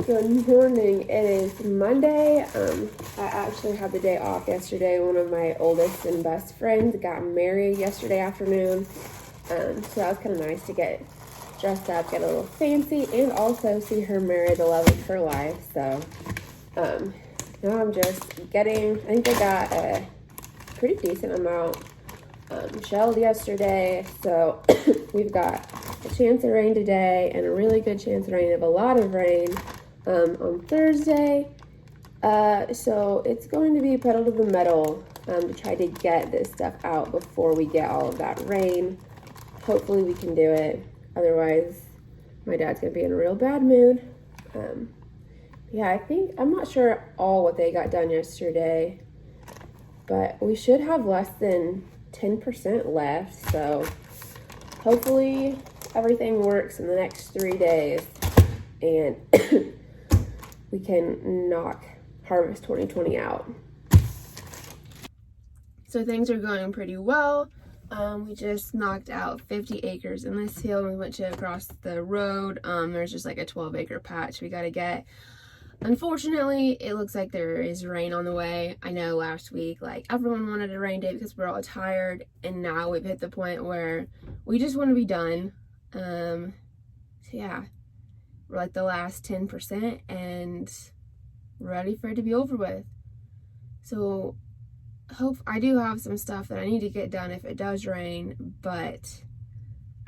Good morning. It is Monday. I actually had the day off yesterday. One of my oldest and best friends got married yesterday afternoon. So that was kind of nice to get dressed up, get a little fancy, and also see her marry the love of her life. So now I'm just getting, I think I got a pretty decent amount shelled yesterday. So we've got a chance of rain today and a really good chance of rain, of a lot of rain on Thursday. So it's going to be pedal to the metal to try to get this stuff out before we get all of that rain. Hopefully we can do it. Otherwise, my dad's going to be in a real bad mood. Yeah, I'm not sure all what they got done yesterday, but we should have less than 10% left. So hopefully everything works in the next 3 days and we can knock Harvest 2020 out. So things are going pretty well. We just knocked out 50 acres in this field. We went to across the road. There's just like a 12-acre patch we got to get. Unfortunately, it looks like there is rain on the way. I know last week, like, everyone wanted a rain day because we're all tired, and now we've hit the point where we just want to be done. So yeah, we're like the last 10% and ready for it to be over with. So I do have some stuff that I need to get done if it does rain, but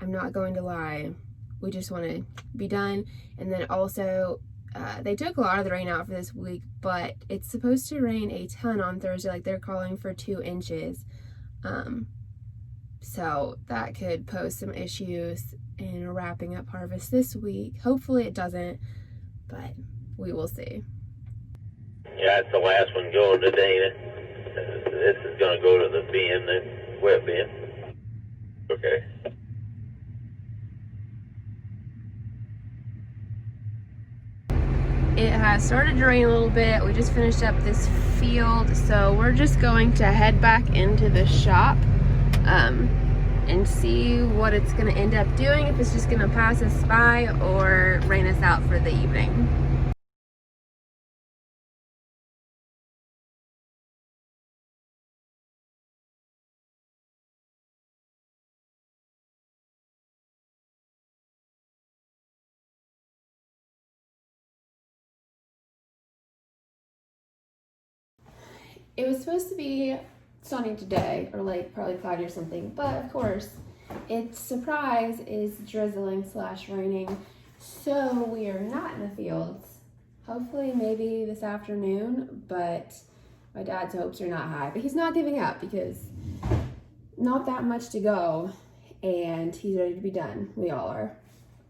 I'm not going to lie. We just want to be done. And then also, they took a lot of the rain out for this week, but it's supposed to rain a ton on Thursday. Like, they're calling for 2 inches. So that could pose some issues in wrapping up harvest this week. Hopefully it doesn't, but we will see. Yeah, it's the last one going today. This is going to go to the bin, the wet bin. Okay. It has started to rain a little bit. We just finished up this field, so we're just going to head back into the shop and see what it's going to end up doing, if it's just going to pass us by or rain us out for the evening. It was supposed to be sunny today, or like probably cloudy or something, but of course its surprise is drizzling / raining, so we are not in the fields. Hopefully maybe this afternoon, but my dad's hopes are not high. But he's not giving up because not that much to go and he's ready to be done. We all are.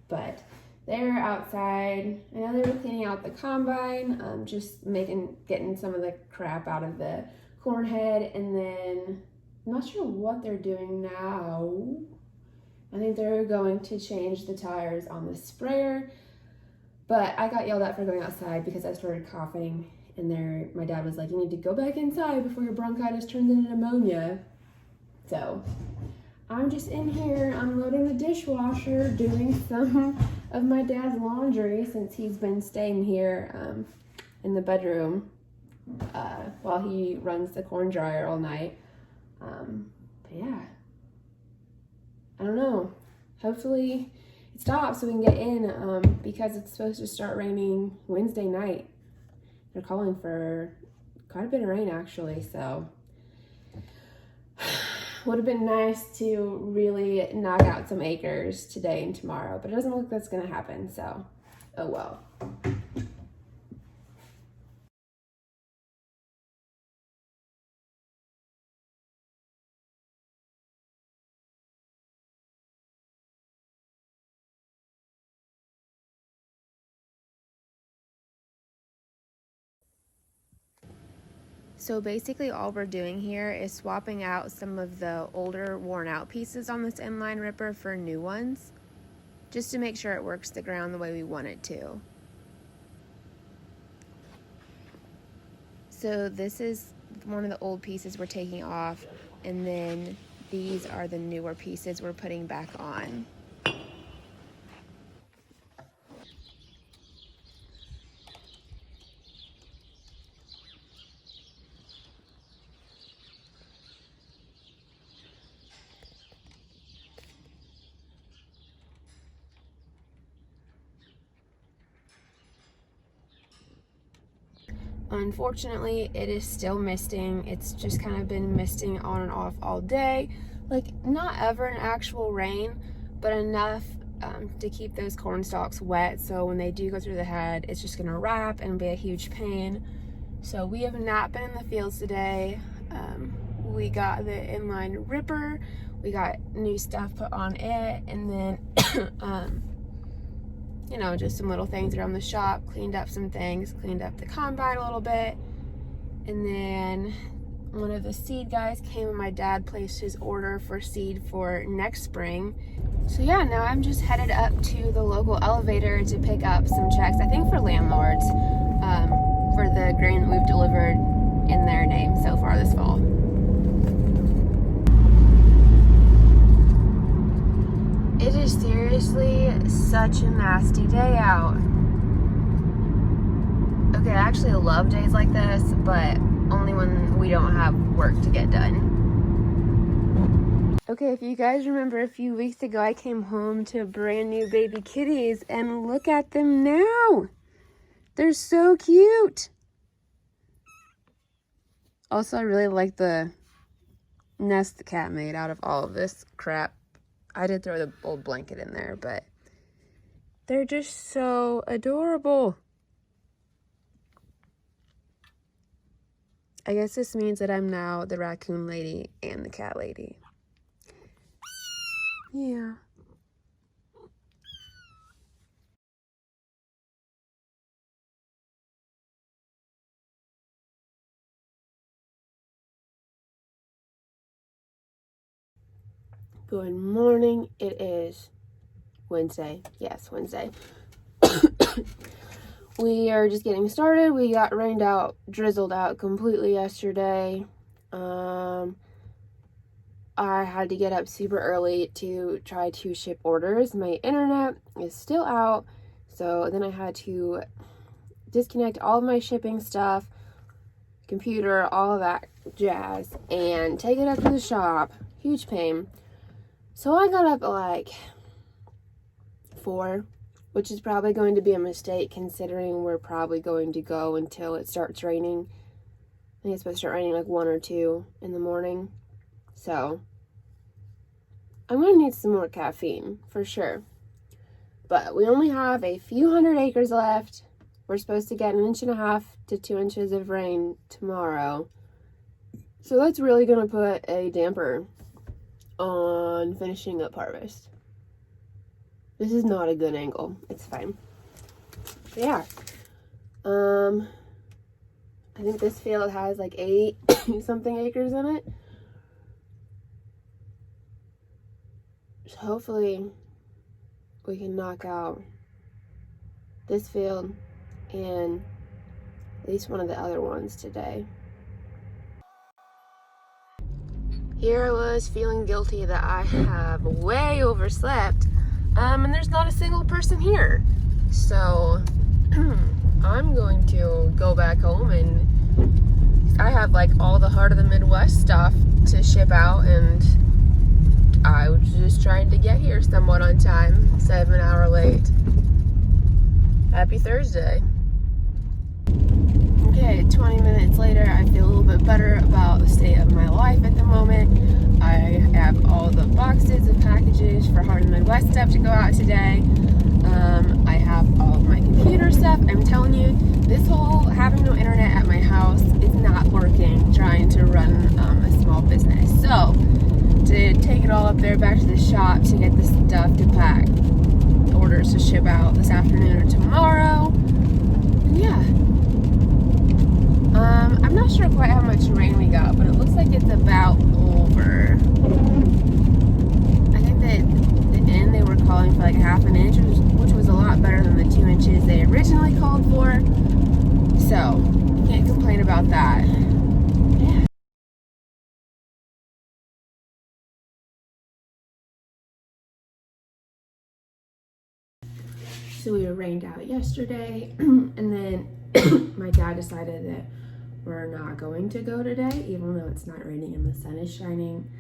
But they're outside. I know they were cleaning out the combine, just getting some of the crap out of the corn head, and then I'm not sure what they're doing now. I think they're going to change the tires on the sprayer, but I got yelled at for going outside because I started coughing, and my dad was like, "You need to go back inside before your bronchitis turns into pneumonia." So I'm just in here unloading the dishwasher, doing some of my dad's laundry since he's been staying here in the bedroom while he runs the corn dryer all night. But yeah, I don't know. Hopefully it stops so we can get in because it's supposed to start raining Wednesday night. They're calling for quite a bit of rain actually, so would have been nice to really knock out some acres today and tomorrow, but it doesn't look like that's going to happen, so oh well. So basically all we're doing here is swapping out some of the older worn out pieces on this inline ripper for new ones, just to make sure it works the ground the way we want it to. So this is one of the old pieces we're taking off, and then these are the newer pieces we're putting back on. Unfortunately, it is still misting. It's just kind of been misting on and off all day. Like, not ever an actual rain, but enough to keep those corn stalks wet. So when they do go through the head, it's just gonna wrap and be a huge pain. So we have not been in the fields today. We got the inline ripper. We got new stuff put on it. And then, you know, just some little things around the shop, cleaned up some things, cleaned up the combine a little bit. And then one of the seed guys came and my dad placed his order for seed for next spring. So yeah, now I'm just headed up to the local elevator to pick up some checks, I think for landlords, for the grain that we've delivered in their name so far this fall. It is seriously such a nasty day out. Okay, I actually love days like this, but only when we don't have work to get done. Okay, if you guys remember a few weeks ago, I came home to brand new baby kitties, and look at them now. They're so cute. Also, I really like the nest the cat made out of all of this crap. I did throw the old blanket in there, but they're just so adorable. I guess this means that I'm now the raccoon lady and the cat lady. Yeah. Good morning. It is Wednesday. Yes, Wednesday. We are just getting started. We got rained out, drizzled out completely yesterday. I had to get up super early to try to ship orders. My internet is still out, so then I had to disconnect all of my shipping stuff, computer, all of that jazz, and take it up to the shop. Huge pain. So I got up at like 4, which is probably going to be a mistake considering we're probably going to go until it starts raining. I think it's supposed to start raining like 1 or 2 in the morning. So I'm going to need some more caffeine for sure. But we only have a few hundred acres left. We're supposed to get 1.5 to 2 inches of rain tomorrow. So that's really going to put a damper on finishing up harvest. This is not a good angle. It's fine. But yeah. I think this field has like 8 something acres in it. So hopefully we can knock out this field and at least one of the other ones today. Here I was feeling guilty that I have way overslept, and there's not a single person here. So I'm going to go back home, and I have like all the Heart of the Midwest stuff to ship out, and I was just trying to get here somewhat on time instead of an hour late. Happy Thursday. Okay, 20 minutes later, I feel a little bit better about the state of my life at the moment. I have all the boxes and packages for Heart of the Midwest stuff to go out today. I have all of my computer stuff. I'm telling you, this whole having no internet at my house is not working trying to run a small business. So, to take it all up there back to the shop to get the stuff to pack, orders to ship out this afternoon or tomorrow. And yeah. I'm not sure quite how much rain we got, but it looks like it's about over. I think that the end they were calling for like 1/2 inch, which was a lot better than the 2 inches they originally called for. So, can't complain about that. Yeah. So we were rained out yesterday, and then my dad decided that we're not going to go today, even though it's not raining and the sun is shining,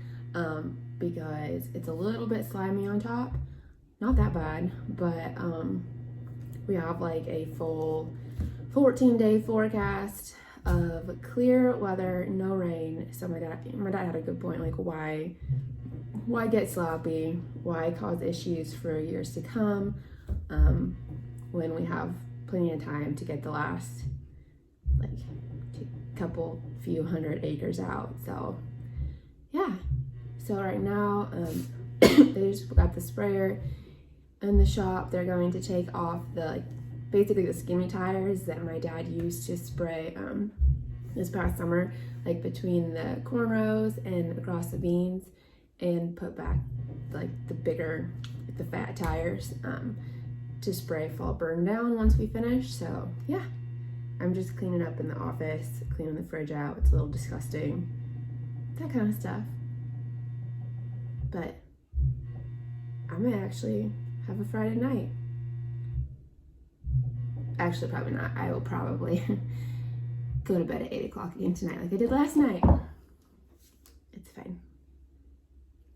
because it's a little bit slimy on top. Not that bad, but we have like a full 14-day forecast of clear weather, no rain. So my dad had a good point, like why get sloppy? Why cause issues for years to come when we have plenty of time to get the last like few hundred acres out? So yeah, so right now they just got the sprayer in the shop. They're going to take off the basically the skinny tires that my dad used to spray this past summer, like between the corn rows and across the beans, and put back like the bigger, the fat tires to spray fall burn down once we finish. So yeah, I'm just cleaning up in the office, cleaning the fridge out. It's a little disgusting, that kind of stuff. But I may actually have a Friday night. Actually, probably not. I will probably go to bed at 8 o'clock again tonight like I did last night. It's fine.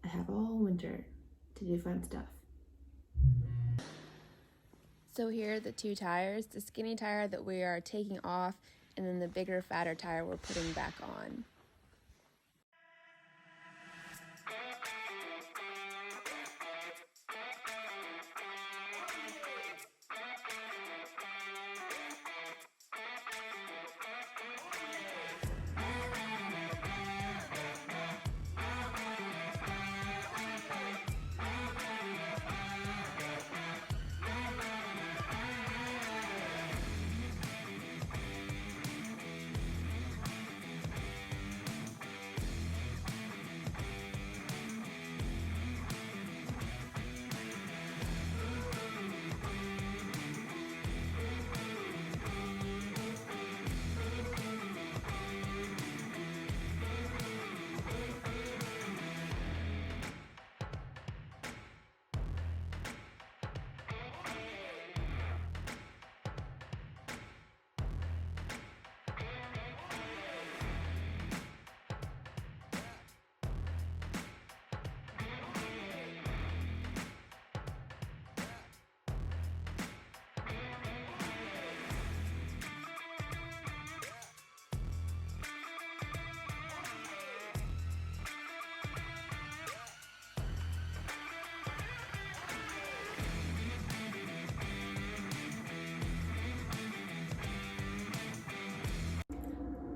I have all winter to do fun stuff. So here are the two tires. The skinny tire that we are taking off, and then the bigger, fatter tire we're putting back on.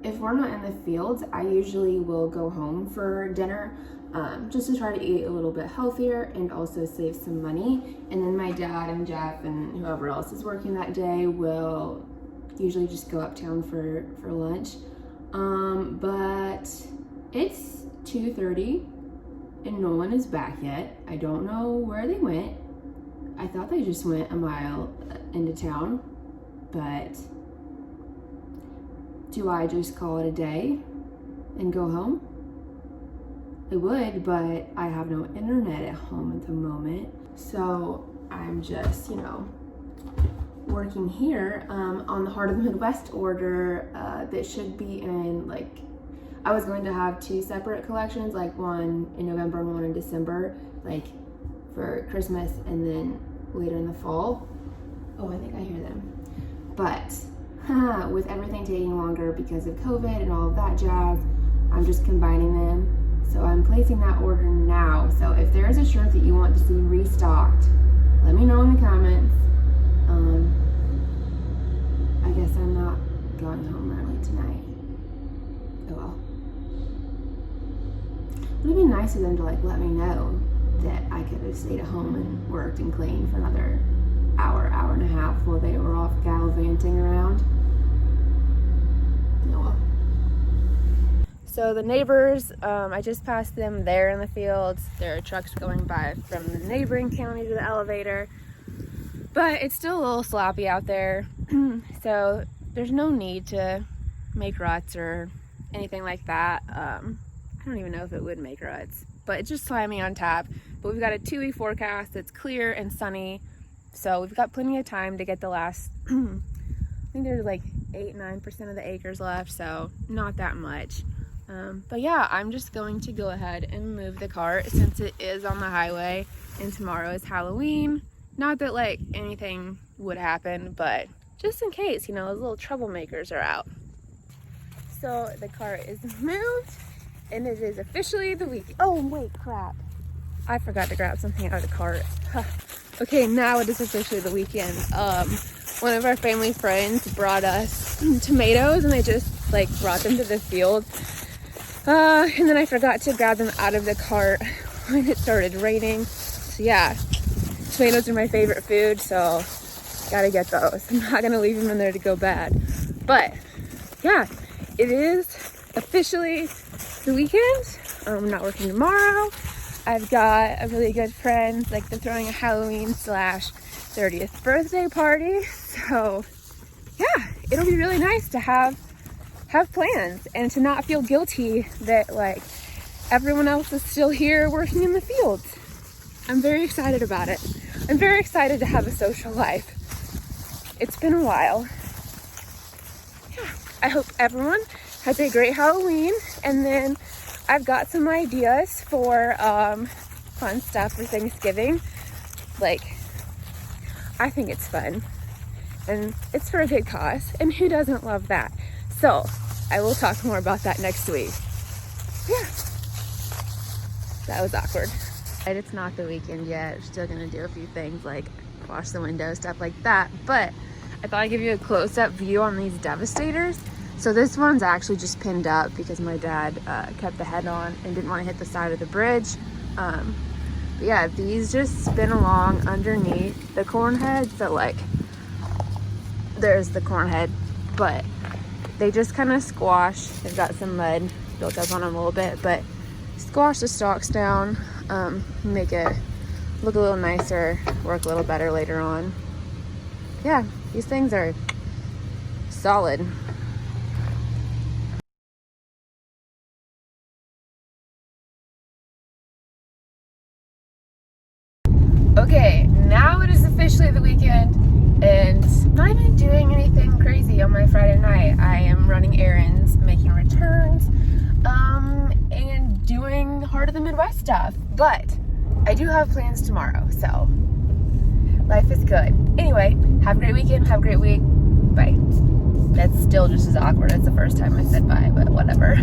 If we're not in the fields, I usually will go home for dinner just to try to eat a little bit healthier and also save some money. And then my dad and Jeff and whoever else is working that day will usually just go uptown for lunch. But it's 2:30 and no one is back yet. I don't know where they went. I thought they just went a mile into town, but do I just call it a day and go home? I would, but I have no internet at home at the moment. So I'm just, working here on the Heart of the Midwest order that should be in, I was going to have two separate collections, like one in November and one in December, for Christmas and then later in the fall. Oh, I think I hear them. But with everything taking longer because of COVID and all of that jazz, I'm just combining them. So I'm placing that order now. So if there is a shirt that you want to see restocked, let me know in the comments. I guess I'm not going home early tonight. Oh well. It would have been nice of them to let me know that I could have stayed at home and worked and cleaned for another hour and a half while they were off gallivanting around. Oh well. So the neighbors, I just passed them there in the fields. There are trucks going by from the neighboring county to the elevator. But it's still a little sloppy out there. So there's no need to make ruts or anything like that. I don't even know if it would make ruts, but it's just slimy on tap. But we've got a 2-week forecast that's clear and sunny. So we've got plenty of time to get the last, I think there's 8-9% of the acres left. So not that much. But yeah, I'm just going to go ahead and move the cart since it is on the highway and tomorrow is Halloween. Not that anything would happen, but just in case, you know, those little troublemakers are out. So the cart is moved and it is officially the week. Oh, wait, crap. I forgot to grab something out of the cart. Okay, now it is officially the weekend. One of our family friends brought us tomatoes and they just like brought them to the field. And then I forgot to grab them out of the cart when it started raining. So yeah, tomatoes are my favorite food, so gotta get those. I'm not gonna leave them in there to go bad. But yeah, it is officially the weekend. I'm not working tomorrow. I've got a really good friend, like they're throwing a Halloween / 30th birthday party. So yeah, it'll be really nice to have plans and to not feel guilty that like everyone else is still here working in the fields. I'm very excited about it. I'm very excited to have a social life. It's been a while. Yeah, I hope everyone has a great Halloween, and then I've got some ideas for fun stuff for Thanksgiving. Like, I think it's fun and it's for a good cause, and who doesn't love that? So I will talk more about that next week. Yeah, that was awkward. It's not the weekend yet. We're still gonna do a few things like wash the windows, stuff like that, but I thought I'd give you a close-up view on these Devastators. So this one's actually just pinned up because my dad kept the head on and didn't want to hit the side of the bridge. But yeah, these just spin along underneath the corn head. So like, there's the corn head, but they just kind of squash. They've got some mud built up on them a little bit, but squash the stalks down, make it look a little nicer, work a little better later on. Yeah, these things are solid. Okay, now it is officially the weekend, and I'm not even doing anything crazy on my Friday night. I am running errands, making returns, and doing Heart of the Midwest stuff. But I do have plans tomorrow, so life is good. Anyway, have a great weekend, have a great week. Bye. That's still just as awkward as the first time I said bye, but whatever.